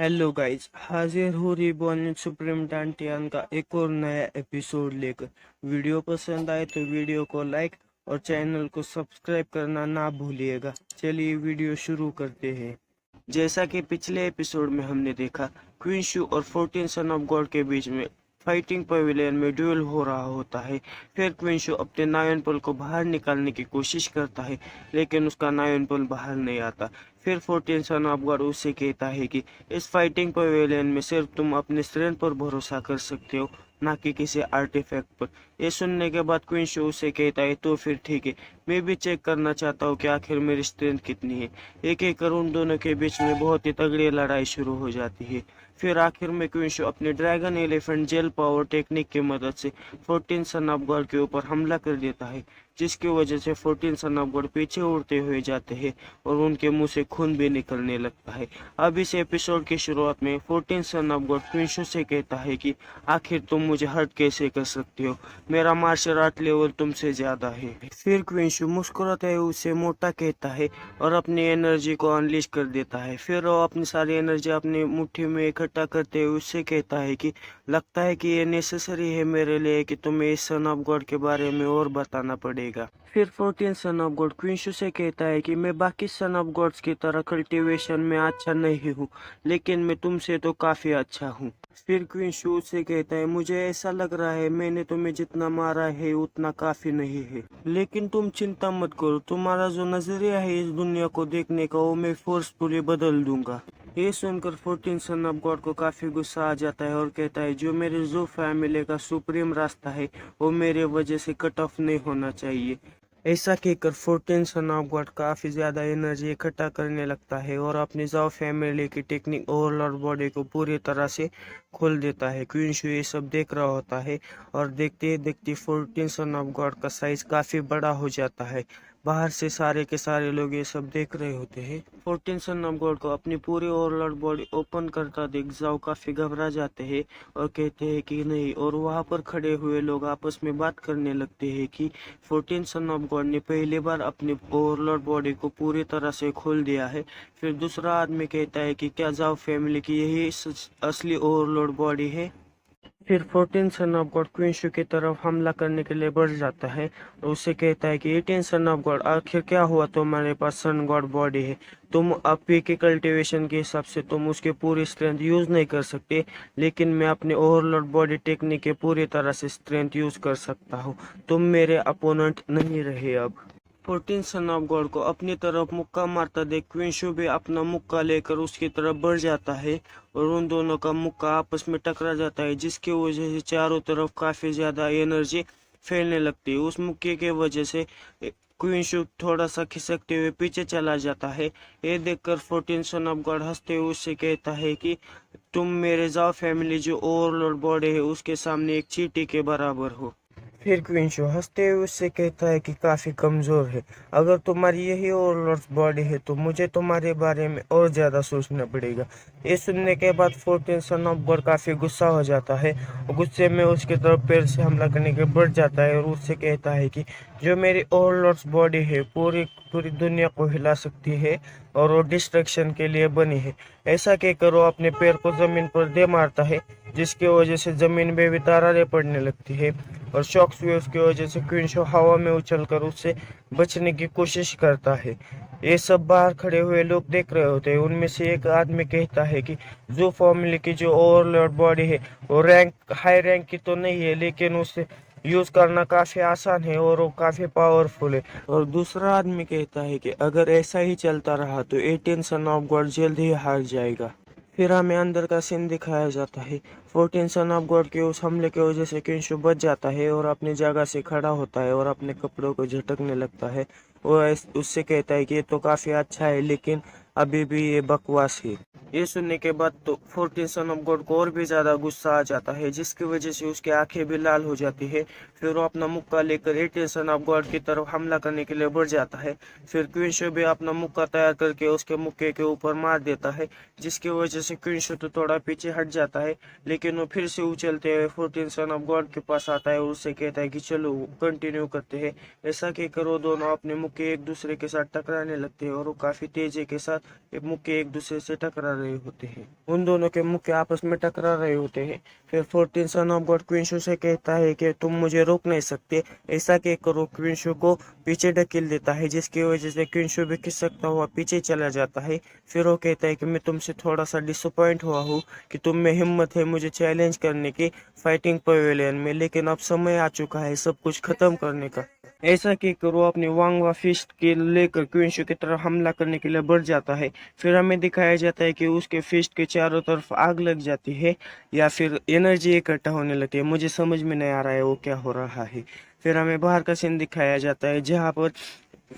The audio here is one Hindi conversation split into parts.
हेलो गाइस, हाजिर हूँ रिबॉर्न सुप्रीम डांटियान का एक और नया एपिसोड लेकर। वीडियो पसंद आए तो वीडियो को लाइक और चैनल को सब्सक्राइब करना ना भूलिएगा। चलिए वीडियो शुरू करते हैं। जैसा कि पिछले एपिसोड में हमने देखा, क्वीन शू और 14 सन ऑफ गॉड के बीच में फाइटिंग पवेलियन में ड्यूल हो रहा होता है। फिर क्वीन शू अपने नायन पल को बाहर निकालने की कोशिश करता है, लेकिन उसका नायन पल बाहर नहीं आता। फिर 14 सन ऑफ गॉड उससे कहता है कि इस फाइटिंग पवेलियन में सिर्फ तुम अपने स्ट्रेंथ पर भरोसा कर सकते हो, ना कि किसी आर्टिफैक्ट पर। ये सुनने के बाद क्वीन शू उसे कहता है, तो फिर ठीक है, मैं भी चेक करना चाहता हूँ कि आखिर मेरी स्ट्रेंथ कितनी है। एक एक कर उन दोनों के बीच में बहुत ही तगड़ी लड़ाई शुरू हो जाती है। फिर आखिर में क्वीन शू अपने ड्रैगन एलिफेंट जेल पावर टेक्निक की मदद से 14 सन ऑफ गॉड के ऊपर हमला कर देता है, जिसकी वजह से 14 सन ऑफ गॉड पीछे उड़ते हुए जाते हैं और उनके मुंह से खून भी निकलने लगता है। अब इस एपिसोड की शुरुआत में 14 सन ऑफ गॉड क्वीन शू से कहता है कि आखिर तुम मुझे हर्ट कैसे कर सकते हो, मेरा मार्शल आर्ट लेवल तुमसे ज्यादा है। फिर क्वीन शू मुस्कुराते हुए उसे मोटा कहता है और अपनी एनर्जी को अनलीश कर देता है। फिर वो अपनी सारी एनर्जी अपनी मुट्ठी में इकट्ठा करते हुए उससे कहता है कि लगता है कि ये नेसेसरी है मेरे लिए कि तुम्हें इस सन ऑफ गॉड के बारे में और बताना पड़ेगा। फिर 14 सन ऑफ गॉड क्वीन शू से कहता है कि मैं बाकी सन ऑफ गॉड्स की तरह कल्टीवेशन में अच्छा नहीं हूँ, लेकिन मैं तुमसे तो काफी अच्छा हूँ। फिर क्वीन शू से कहता है, मुझे ऐसा लग रहा है मैंने तुम्हें जितना मारा है उतना काफी नहीं है, लेकिन तुम चिंता मत करो, तुम्हारा जो नजरिया है इस दुनिया को देखने का वो मैं फोर्सफुली बदल दूंगा। ये सुनकर 14 सन ऑफ गॉड को काफी गुस्सा आ जाता है और कहता है, जो मेरे जू फैमिली का सुप्रीम रास्ता है वो मेरे वजह से कट ऑफ नहीं होना चाहिए। ऐसा कहकर 14 सन ऑफ गॉड काफी ज्यादा एनर्जी इकट्ठा करने लगता है और अपनी जाओ फैमिली की टेक्निक ओवरलॉर्ड बॉडी को पूरी तरह से खोल देता है। क्वीन शू ये सब देख रहा होता है और देखते ही देखते 14 सन ऑफ गॉड का साइज काफी बड़ा हो जाता है। बाहर से सारे के सारे लोग ये सब देख रहे होते हैं। 14 सन ऑफ गॉड को अपनी पूरी ओवरलॉर्ड बॉडी ओपन करता देख जाओ काफी घबरा जाते हैं और कहते हैं कि नहीं, और वहां पर खड़े हुए लोग आपस में बात करने लगते हैं कि 14 सन ऑफ गॉड ने पहली बार अपनी ओवरलॉर्ड बॉडी को पूरी तरह से खोल दिया है। फिर दूसरा आदमी कहता है कि क्या जाओ फैमिली की यही असली ओवरलॉर्ड बॉडी है। फिर 14 सन ऑफ गॉड क्वीन शू की तरफ हमला करने के लिए बढ़ जाता है और उससे कहता है कि 18 सन ऑफ गॉड, आखिर क्या हुआ, तुम्हारे पास सन गॉड बॉडी है, तुम अपी के कल्टीवेशन के हिसाब से तुम उसके पूरी स्ट्रेंथ यूज नहीं कर सकते, लेकिन मैं अपने ओवरलॉर्ड बॉडी टेक्निक के पूरी तरह से स्ट्रेंथ यूज कर सकता हूँ। तुम मेरे अपोनेंट नहीं रहे अब। 14 सन ऑफ गॉड को अपनी तरफ मुक्का मारता देख क्वीन शू भी अपना मुक्का लेकर उसकी तरफ बढ़ जाता है और उन दोनों का मुक्का आपस में टकरा जाता है, जिसकी वजह से चारों तरफ काफी ज्यादा एनर्जी फैलने लगती है। उस मुक्के के वजह से क्वीन शू थोड़ा सा खिसकते हुए पीछे चला जाता है। ये देखकर 14 सन ऑफ गॉड हंसते हुए उससे कहता है कि तुम मेरे जाओ फैमिली जो ओवरलॉर्ड बॉडी है उसके सामने एक चींटी के बराबर हो। फिर क्वीन शू हंसते हुए उससे कहता है कि काफी कमजोर है, अगर तुम्हारी यही ओवरलॉर्ड बॉडी है तो मुझे तुम्हारे बारे में और ज्यादा सोचना पड़ेगा। ये सुनने के बाद 14 सन ऑफ गॉड काफी गुस्सा हो जाता है और गुस्से में उसकी तरफ पैर से हमला करने के बढ़ जाता है और उससे कहता है कि जो मेरी ओवरलॉर्ड बॉडी है पूरी पूरी दुनिया को हिला सकती है और वो डिस्ट्रक्शन के लिए बनी है। ऐसा कहकर वो अपने पैर को जमीन पर दे मारता है, जिसकी वजह से जमीन में भी दरारें पड़ने लगती है और शॉक्स वेव्स की वजह से क्वीन शो हवा में उछलकर उससे बचने की कोशिश करता है। ये सब बाहर खड़े हुए लोग देख रहे होते हैं। उनमें से एक आदमी कहता है कि जो फैमिली की जो ओवरलॉर्ड बॉडी है वो हाई रैंक की तो नहीं है, लेकिन उसे यूज करना काफी आसान है और वो काफी पावरफुल है। और दूसरा आदमी कहता है कि अगर ऐसा ही चलता रहा तो 18 सन ऑफ गॉड जल्द ही हार जाएगा। फिर हमें अंदर का सीन दिखाया जाता है। 14 सन ऑफ गॉड के उस हमले की वजह से किंशु बच जाता है और अपनी जगह से खड़ा होता है और अपने कपड़ों को झटकने लगता है। वो उससे कहता है कि ये तो काफी अच्छा है, लेकिन अभी भी ये बकवास है। ये सुनने के बाद तो 14 सन ऑफ गॉड को और भी ज्यादा गुस्सा आ जाता है, जिसकी वजह से उसकी आंखें भी लाल हो जाती है। फिर वो अपना मुक्का लेकर 18 सन ऑफ गॉड की तरफ हमला करने के लिए बढ़ जाता है। फिर क्वीन शो भी अपना मुक्का तैयार करके उसके मुक्के के ऊपर मार देता है, जिसकी वजह से क्वीन शो तो थोड़ा पीछे हट जाता है, लेकिन वो फिर से उछलते हुए 14 सन ऑफ गॉड के पास आता है और उससे कहता है कि चलो कंटिन्यू करते हैं। ऐसा कहकर वो दोनों अपने मुक्के एक दूसरे के साथ टकराने लगते हैं और वो काफी तेजी के साथ ये मुक्के एक दूसरे से टकरा रहे होते हैं। उन दोनों के मुक्के आपस में टकरा रहे होते हैं। फिर 14 सन ऑफ गॉड क्विंशु से कहता है कि तुम मुझे रोक नहीं सकते, ऐसा कहकर वो क्विंशु को पीछे ढकेल देता है, जिसकी वजह से क्विंशु भी खिसकता हुआ पीछे चला जाता है। फिर वो कहता है कि मैं तुमसे थोड़ा सा डिसअपॉइंट हुआ हूँ कि तुम में हिम्मत है मुझे चैलेंज करने की फाइटिंग पवेलियन में, लेकिन अब समय आ चुका है सब कुछ खत्म करने का। ऐसा कहकर वो अपनी वांगवा फिस्ट के लेकर क्विंशु की तरफ हमला करने के लिए बढ़ जाता है। फिर हमें दिखाया जाता है कि उसके फिस्ट के चारों तरफ आग लग जाती है या फिर एनर्जी इकट्ठा होने लगती है, मुझे समझ में नहीं आ रहा है वो क्या हो रहा है। फिर हमें बाहर का सीन दिखाया जाता है जहाँ पर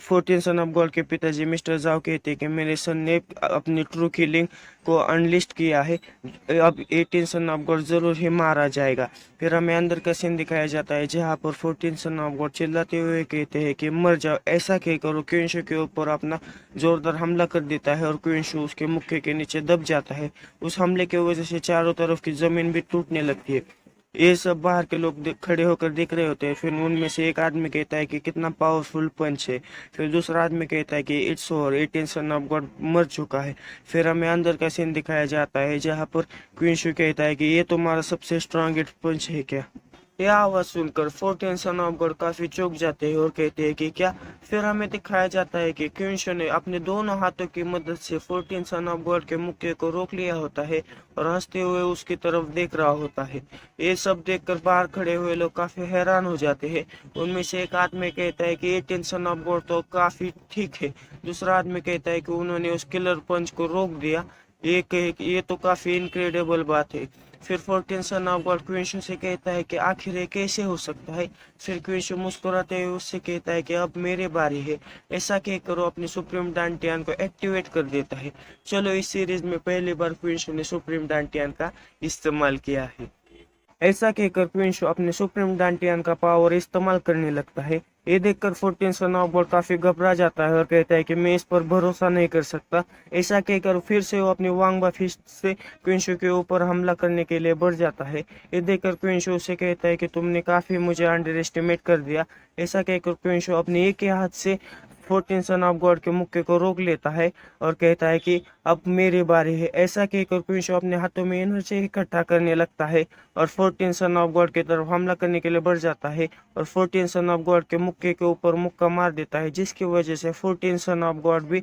14 सन ऑफ गॉड के पिताजी मिस्टर जाओ कहते हैं कि मेरे सन ने अपनी ट्रू किलिंग को अनलिस्ट किया है, अब 18 सन ऑफ गॉड जरूर ही मारा जाएगा। फिर हमें अंदर का सीन दिखाया जाता है जहाँ पर 14 सन ऑफ गॉड चिल्लाते हुए कहते हैं कि मर जाओ, ऐसा कहकर वो क्विंशु के ऊपर अपना जोरदार हमला कर देता है और क्विंशु उसके मुक्के के नीचे दब जाता है। उस हमले की वजह से चारों तरफ की जमीन भी टूटने लगती है। ये सब बाहर के लोग खड़े होकर देख रहे होते हैं। फिर उनमें से एक आदमी कहता है कि कितना पावरफुल पंच है। फिर दूसरा आदमी कहता है कि it's over, 18 son of God मर चुका है। फिर हमें अंदर का सीन दिखाया जाता है जहाँ पर क्विंशु कहता है कि ये तुम्हारा सबसे स्ट्रॉन्गेस्ट पंच है क्या। यह आवाज सुनकर 14 सन ऑफ गॉड काफी चौंक जाते हैं और कहते हैं कि क्या। फिर हमें दिखाया जाता है कि क्विंशु ने अपने दोनों हाथों की मदद से 14 सन ऑफ गॉड के मुक्के को रोक लिया होता है और हंसते हुए उसकी तरफ देख रहा होता है। ये सब देखकर बाहर खड़े हुए लोग काफी हैरान हो जाते हैं। उनमें से एक आदमी कहता है कि 18 सन ऑफ गॉड तो काफी ठीक है। दूसरा आदमी कहता है कि उन्होंने उस किलर पंच को रोक दिया, ये तो काफी इनक्रेडिबल बात है। फिर 14 सन ऑफ गॉड क्विंशु से कहता है कि आखिर ये कैसे हो सकता है। फिर क्विंशु मुस्कुराते हुए उससे कहता है कि अब मेरी बारी है। ऐसा कहकर वो अपनी सुप्रीम डांटियन को एक्टिवेट कर देता है। चलो, इस सीरीज में पहली बार क्विंशु ने सुप्रीम डांटियन का इस्तेमाल किया है। ऐसा कहकर क्विंशु अपने सुप्रीम डांटियन का पावर इस्तेमाल करने लगता है। ये देखकर 14 सन ऑफ गॉड काफी घबरा जाता है और कहता है कि मैं इस पर भरोसा नहीं कर सकता। ऐसा कहकर फिर से वो अपनी वांगबा फिस्ट से क्विंशु के ऊपर हमला करने के लिए बढ़ जाता है। ये देखकर क्विंशु उसे कहता है कि तुमने काफी मुझे अंडर एस्टिमेट कर दिया। ऐसा कहकर क्विंशु अपने एक ही हाथ से 14 सन ऑफ गॉड के मुक्के को रोक लेता है और कहता है कि अब मेरी बारी है। ऐसा कहकर क्विंशु अपने हाथों में एनर्जी इकट्ठा करने लगता है और 14 सन ऑफ गॉड की तरफ हमला करने के लिए बढ़ जाता है और 14 सन ऑफ गॉड के मुक्के के ऊपर मुक्का मार देता है, जिसकी वजह से 14 सन ऑफ गॉड भी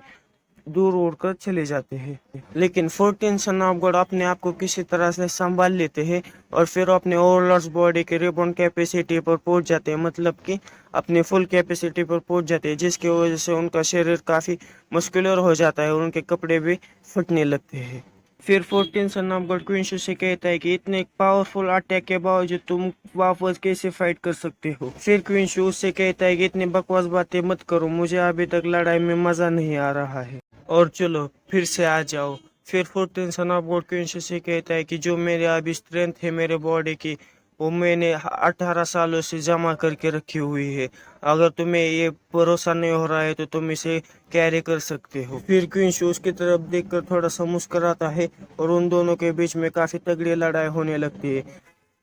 दूर उड़कर चले जाते हैं। लेकिन 14 सन ऑफ गॉड अपने आप को किसी तरह से संभाल लेते हैं और फिर अपने ओवरलॉर्ड्स बॉडी के रिबॉर्न कैपेसिटी पर पहुंच जाते हैं, मतलब कि अपनी फुल कैपेसिटी पर पहुंच जाते हैं, जिसकी वजह से उनका शरीर काफी मस्कुलर हो जाता है और उनके कपड़े भी फटने लगते हैं। फिर 14 सन ऑफ गॉड क्विंशु से कहता है कि इतने पावरफुल अटैक के बावजूद तुम वापस कैसे फाइट कर सकते हो। फिर क्विंशु उससे कहता है कि इतनी बकवास बातें मत करो, मुझे अभी तक लड़ाई में मजा नहीं आ रहा है और चलो फिर से आ जाओ। फिर 14 सन ऑफ गॉड क्विंशु से कहता है कि जो मेरे अभी स्ट्रेंथ है मेरे बॉडी की, वो मैंने 18 सालों से जमा करके रखी हुई है। अगर तुम्हें ये भरोसा नहीं हो रहा है तो तुम इसे कैरी कर सकते हो। फिर क्विंशु उसकी तरफ देखकर थोड़ा सा मुस्कुराता है और उन दोनों के बीच में काफी तगड़ी लड़ाई होने लगती है।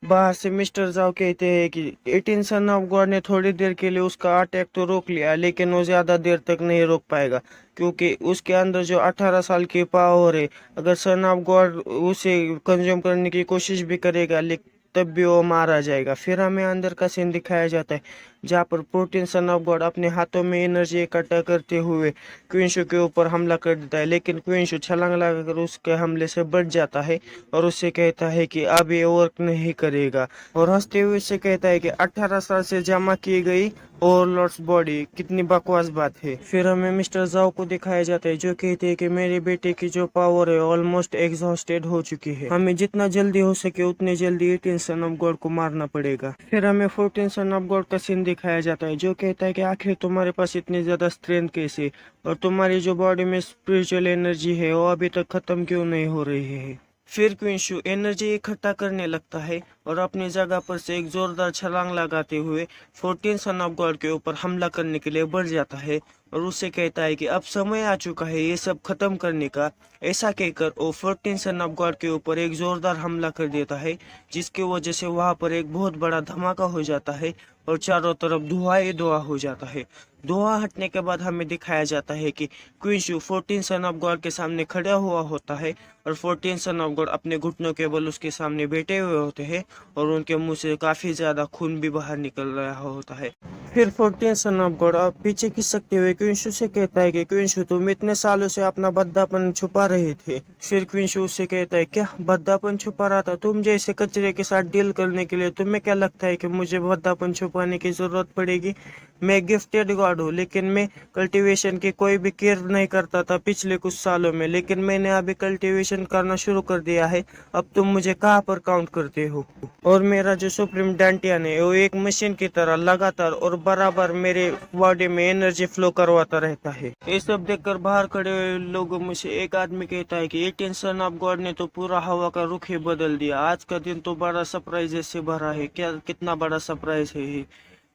बाहर से मिस्टर जाओ कहते हैं कि 18 सन ऑफ गॉड ने थोड़ी देर के लिए उसका अटैक तो रोक लिया, लेकिन वो ज्यादा देर तक नहीं रोक पाएगा क्योंकि उसके अंदर जो 18 साल की पावर है, अगर सन ऑफ गॉड उसे कंज्यूम करने की कोशिश भी करेगा लेकिन तब भी वो मारा जाएगा। फिर हमें अंदर का सीन दिखाया जाता है जहाँ पर 14 सन ऑफ गॉड अपने हाथों में एनर्जी इकट्ठा करते हुए क्विंशु के ऊपर हमला कर देता है, लेकिन क्विंशु छलांग लगाकर उसके हमले से बच जाता है और उससे कहता है कि अब ये वर्क नहीं करेगा और हंसते हुए उससे कहता है कि 18 साल से जमा की गई ओवरलॉर्ड्स बॉडी, कितनी बकवास बात है। फिर हमें मिस्टर जाओ को दिखाया जाता है जो कहते हैं कि मेरे बेटे की जो पावर है ऑलमोस्ट एग्जॉस्टेड हो चुकी है, हमें जितना जल्दी हो सके उतनी जल्दी 18 सन ऑफ गॉड को मारना पड़ेगा। फिर हमें 14 सन ऑफ गॉड का सीन दिखाया जाता है जो कहता है कि आखिर तुम्हारे पास इतनी ज्यादा स्ट्रेंथ कैसे, और तुम्हारी जो बॉडी में स्पिरिचुअल एनर्जी है वो अभी तक खत्म क्यों नहीं हो रही है। फिर क्विंशु एनर्जी इकट्ठा करने लगता है और अपनी जगह पर से एक जोरदार छलांग लगाते हुए 14 सन ऑफ गॉड के ऊपर हमला करने के लिए बढ़ जाता है और उससे कहता है कि अब समय आ चुका है ये सब खत्म करने का। ऐसा कहकर वो 14 सन ऑफ गॉड के ऊपर एक जोरदार हमला कर देता है, जिसकी वजह से वहां पर एक बहुत बड़ा धमाका हो जाता है और चारों तरफ धुआं ही धुआं हो जाता है। धुआं हटने के बाद हमें दिखाया जाता है कि क्विंशु 14 सन ऑफ गॉड के सामने खड़ा हुआ होता है और 14 सन ऑफ गॉड अपने घुटनों के बल उसके सामने बैठे हुए होते हैं और उनके मुंह से काफी ज्यादा खून भी बाहर निकल रहा होता है। फिर 14 सन ऑफ गॉड अब पीछे खिसकते हुए क्विंशु से कहता है कि क्विंशु तुम इतने सालों से अपना भद्दापन छुपा रहे थे। फिर क्विंशु उससे कहता है क्या भद्दापन छुपा रहा था? तुम जैसे कचरे के साथ डील करने के लिए तुम्हें क्या लगता है कि मुझे भद्दापन छुपाने की जरूरत पड़ेगी? मैं गिफ्टेड गॉड हूँ, लेकिन मैं कल्टीवेशन की कोई भी केयर नहीं करता था पिछले कुछ सालों में, लेकिन मैंने अभी कल्टीवेशन करना शुरू कर दिया है। अब तुम मुझे कहाँ पर काउंट करते हो? और मेरा जो सुप्रीम डांटियन है वो एक मशीन की तरह लगातार और बराबर मेरे बॉडी में एनर्जी फ्लो करवाता रहता है। ये सब देखकर बाहर खड़े हुए लोगों में से एक आदमी कहता है कि 18 सन ऑफ गॉड ने तो पूरा हवा का रुख ही बदल दिया। आज का दिन तो बड़ा सरप्राइज से भरा है। क्या कितना बड़ा सरप्राइज है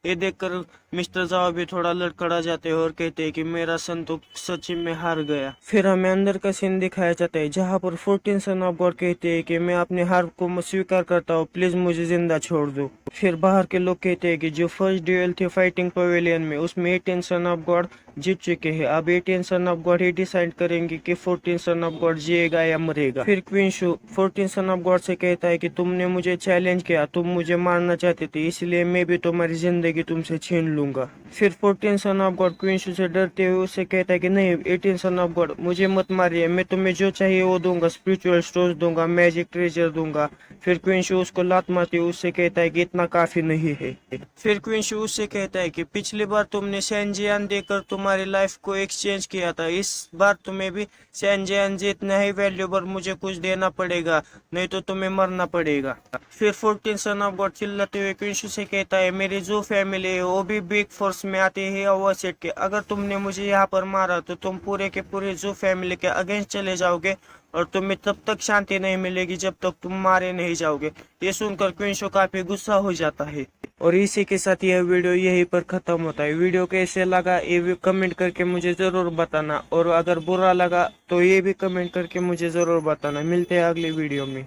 ये देखकर मिस्टर जाओ भी थोड़ा लड़खड़ा जाते हैं और कहते हैं कि मेरा सन तो सच में हार गया। फिर हमें अंदर का सीन दिखाया जाता है जहाँ पर 14 सन ऑफ गॉड कहते हैं कि मैं अपने हार को स्वीकार करता हूँ, प्लीज मुझे जिंदा छोड़ दो। फिर बाहर के लोग कहते हैं कि जो फर्स्ट ड्यूएल थे फाइटिंग पवेलियन में उसमें 18 सन ऑफ गॉड जीत चुके हैं। अब 18 son of God he decide करेंगे कि 14 सन ऑफ गॉड जिएगा या मरेगा। फिर क्विंशु 14 सन ऑफ गॉड से कहता है कि तुमने मुझे चैलेंज किया, तुम मुझे मारना चाहते थे, इसलिए मैं भी तुम्हारी जिंदगी तुमसे छीन लूंगा। फिर 14 सन ऑफ गॉड क्विंशु से डरते हुए उससे कहता है कि नहीं 18 सन ऑफ गॉड मुझे मत मारिए, मैं तुम्हें जो चाहिए वो दूंगा, स्पिरिचुअल स्टोन्स दूंगा, मैजिक ट्रेजर दूंगा। फिर क्विंशु उसको लात मारते हुए उससे कहता है कि इतना काफी नहीं है। फिर क्विंशु उससे कहता है कि पिछली बार तुमने सैनजियान देकर तुम्हारी लाइफ को एक्सचेंज किया था, इस बार तुम्हें भी सैनजियान जितना ही वैल्यूबल मुझे कुछ देना पड़ेगा, नहीं तो तुम्हें मरना पड़ेगा। फिर 14 सन ऑफ गॉड चिल्लाते हुए क्विंशु से कहता है मेरी जो फैमिली है वो भी बिग फोर्स में आते हैं ओवरसेट के, अगर तुमने मुझे यहाँ पर मारा तो तुम पूरे के पूरे जो फैमिली के अगेंस्ट चले जाओगे और तुम्हें तब तक शांति नहीं मिलेगी जब तक तुम मारे नहीं जाओगे। ये सुनकर क्विंशु काफी गुस्सा हो जाता है। और इसी के साथ यह वीडियो यहीं पर खत्म होता है। वीडियो कैसे लगा ये भी कमेंट करके मुझे जरूर बताना, और अगर बुरा लगा तो ये भी कमेंट करके मुझे जरूर बताना। मिलते हैं अगली वीडियो में।